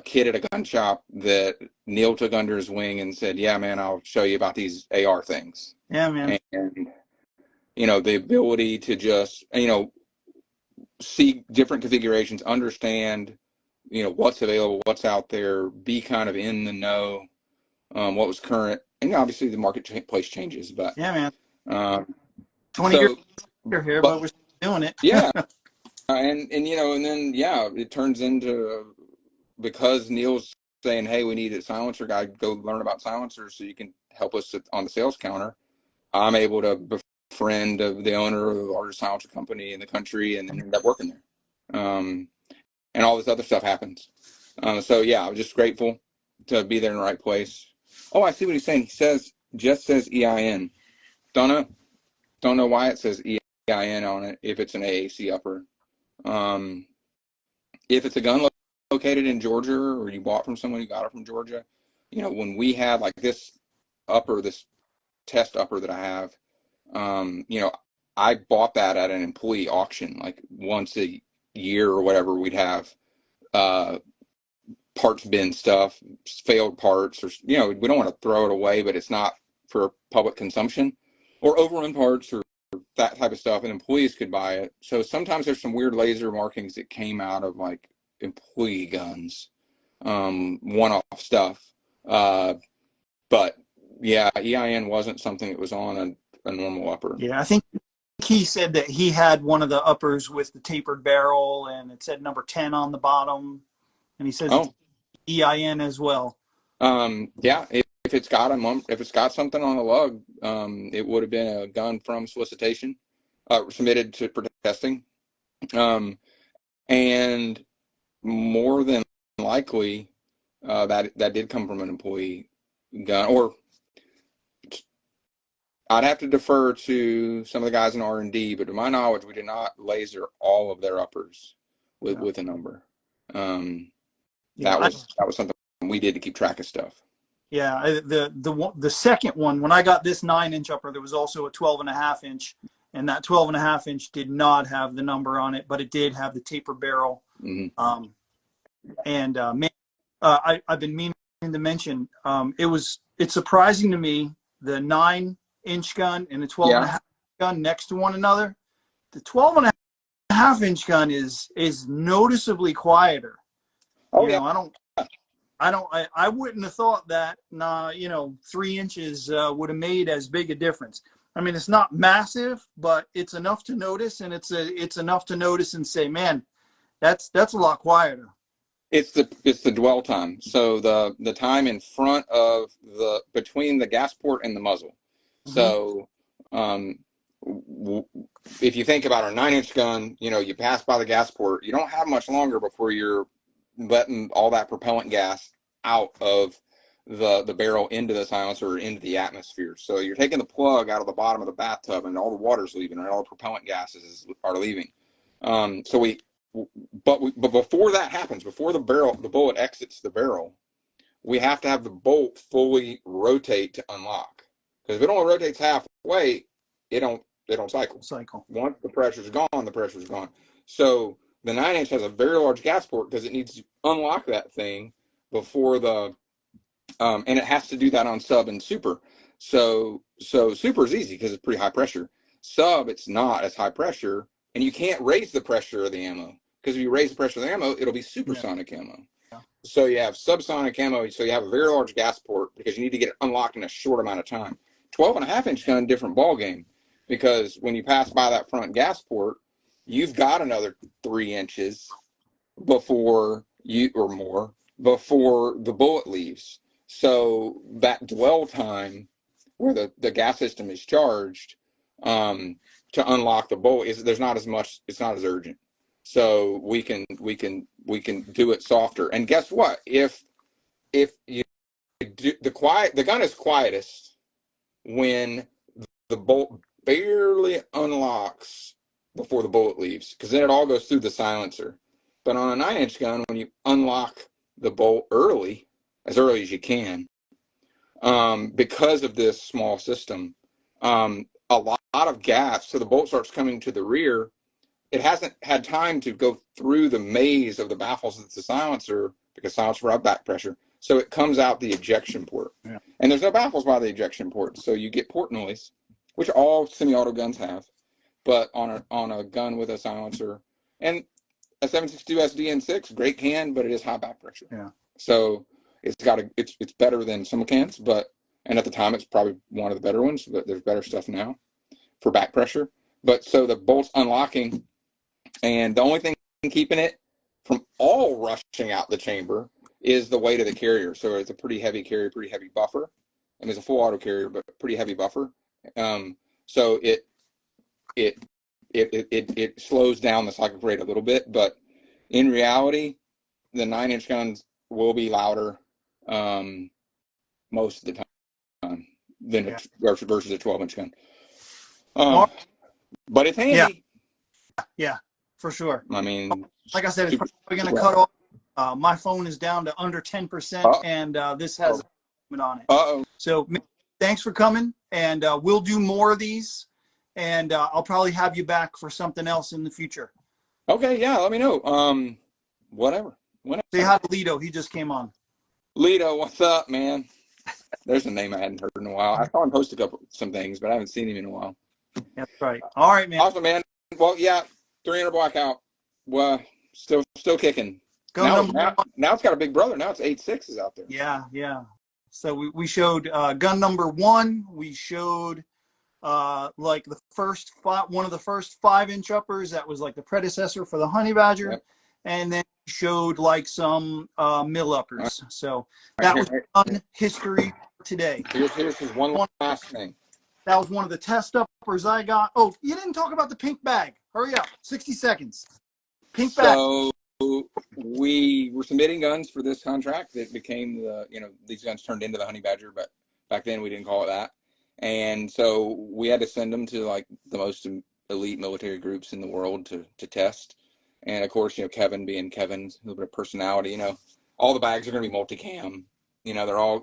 kid at a gun shop that Neil took under his wing and said, yeah, man, I'll show you about these AR things. Yeah, man. And, the ability to just, see different configurations, understand, what's available, what's out there, be kind of in the know, what was current. And obviously the marketplace changes, but yeah, man. 20 so, years here, but we're still doing it. Yeah. And then, it turns into, because Neil's saying, hey, we need a silencer guy, go learn about silencers so you can help us on the sales counter. I'm able to befriend the owner of the largest silencer company in the country, and then end up working there. And all this other stuff happens. So yeah, I'm just grateful to be there in the right place. Oh, I see what he's saying. He just says EIN. Don't know why it says EIN on it if it's an AAC upper. If it's a gun located in Georgia, or you bought from someone who got it from Georgia, when we had like this test upper that I have, I bought that at an employee auction, like once a year or whatever. We'd have parts bin stuff, failed parts, or we don't want to throw it away, but it's not for public consumption, or overrun parts or that type of stuff, and employees could buy it. So sometimes there's some weird laser markings that came out of like employee guns, one-off stuff. But yeah, EIN wasn't something that was on a normal upper. Yeah, I think he said that he had one of the uppers with the tapered barrel, and it said number 10 on the bottom, and he says it's EIN as well. Yeah, if it's got something on the lug, it would have been a gun from solicitation, submitted for testing, and more than likely that did come from an employee gun. Or I'd have to defer to some of the guys in R&D, but to my knowledge, we did not laser all of their uppers with a number. That was something we did to keep track of stuff. Yeah, the second one, when I got this 9-inch upper, there was also a 12.5-inch, and that 12.5-inch did not have the number on it, but it did have the taper barrel. Mm-hmm. I've been meaning to mention, it's surprising to me, the 9-inch gun and the 12.5 gun next to one another. The 12.5-inch gun is noticeably quieter. I wouldn't have thought that 3 inches would have made as big a difference. I mean, it's not massive, but it's enough to notice, and it's enough to notice and say, man, that's a lot quieter. It's the dwell time. So the time in front of between the gas port and the muzzle. Mm-hmm. So if you think about our 9-inch gun, you pass by the gas port, you don't have much longer before you're letting all that propellant gas out of the barrel into the silencer or into the atmosphere. So you're taking the plug out of the bottom of the bathtub, and all the water's leaving, and all the propellant gases are leaving. But before that happens, before the bullet exits the barrel, we have to have the bolt fully rotate to unlock. Because if it only rotates halfway, it don't cycle. Cycle. Once the pressure's gone, the pressure's gone. So The 9-inch has a very large gas port because it needs to unlock that thing before the, and it has to do that on sub and super. So super is easy because it's pretty high pressure. Sub, it's not as high pressure, and you can't raise the pressure of the ammo, because if you raise the pressure of the ammo, it'll be supersonic ammo. Yeah. So you have subsonic ammo, so you have a very large gas port because you need to get it unlocked in a short amount of time. 12.5-inch gun, different ball game, because when you pass by that front gas port, you've got another 3 inches before you, or more, before the bullet leaves. So that dwell time where the gas system is charged, to unlock the bullet, is there's not as much, it's not as urgent. So we can do it softer. And guess what? If you do the gun is quietest when the bolt barely unlocks before the bullet leaves, because then it all goes through the silencer. But on a 9-inch gun, when you unlock the bolt early, as early as you can, because of this small system, a lot of gas, so the bolt starts coming to the rear. It hasn't had time to go through the maze of the baffles of the silencer, because silencer have back pressure. So it comes out the ejection port. Yeah. And there's no baffles by the ejection port. So you get port noise, which all semi-auto guns have, but on a gun with a silencer. And a 7.62 SDN6, great can, but it is high back pressure. Yeah. So it's better than some cans, and at the time it's probably one of the better ones, but there's better stuff now for back pressure. But so the bolt's unlocking, and the only thing keeping it from all rushing out the chamber is the weight of the carrier. So it's a pretty heavy carrier, pretty heavy buffer. I mean, it's a full auto carrier, but pretty heavy buffer. So it slows down the cycle rate a little bit, but in reality, the 9-inch guns will be louder most of the time than versus a 12-inch gun. But it's handy. Yeah, for sure. I mean, like I said, it's probably going to cut off. My phone is down to under 10%, and this has a limit on it. So thanks for coming, and we'll do more of these, and I'll probably have you back for something else in the future. Okay, yeah, let me know. Whatever. Say hi to Lito. He just came on. Lito, what's up, man? There's a name I hadn't heard in a while. I saw him post some things, but I haven't seen him in a while. That's right. All right, man. Awesome, man. Well, yeah, 300 blackout. Well, still kicking. Now it's got a big brother. Now it's 8.6s out there. Yeah. So we showed gun number 1. We showed like the first one of the first 5-inch uppers. That was like the predecessor for the Honey Badger. Yep. And then we showed like some mill uppers. So that was gun history today. Here's one last thing. That was one of the test uppers I got. Oh, you didn't talk about the pink bag. Hurry up. 60 seconds. Pink bag. So we were submitting guns for this contract. It became these guns turned into the Honey Badger, but back then we didn't call it that. And so we had to send them to like the most elite military groups in the world to test. And of course, Kevin being Kevin, a little bit of personality, all the bags are going to be multicam.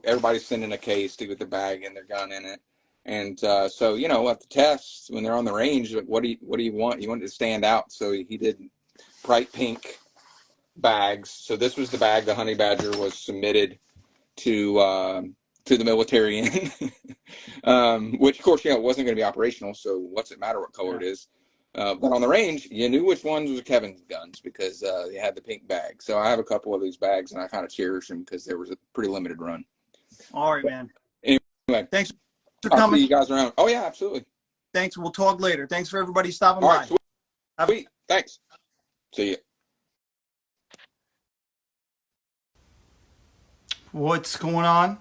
Everybody's sending a case to get the bag and their gun in it. And so, at the tests, when they're on the range, what do you want? You want it to stand out. So he did bright pink bags. So this was the bag the Honey Badger was submitted to the military in, which of course, it wasn't going to be operational. So what's it matter what color it is? But on the range, you knew which ones was Kevin's guns because they had the pink bag. So I have a couple of these bags, and I kind of cherish them because there was a pretty limited run. All right, man. Anyway, thanks for I'll coming. see you guys around. Oh, yeah, absolutely. Thanks. We'll talk later. Thanks for everybody stopping All by. Right, sweet. Thanks. See you. What's going on?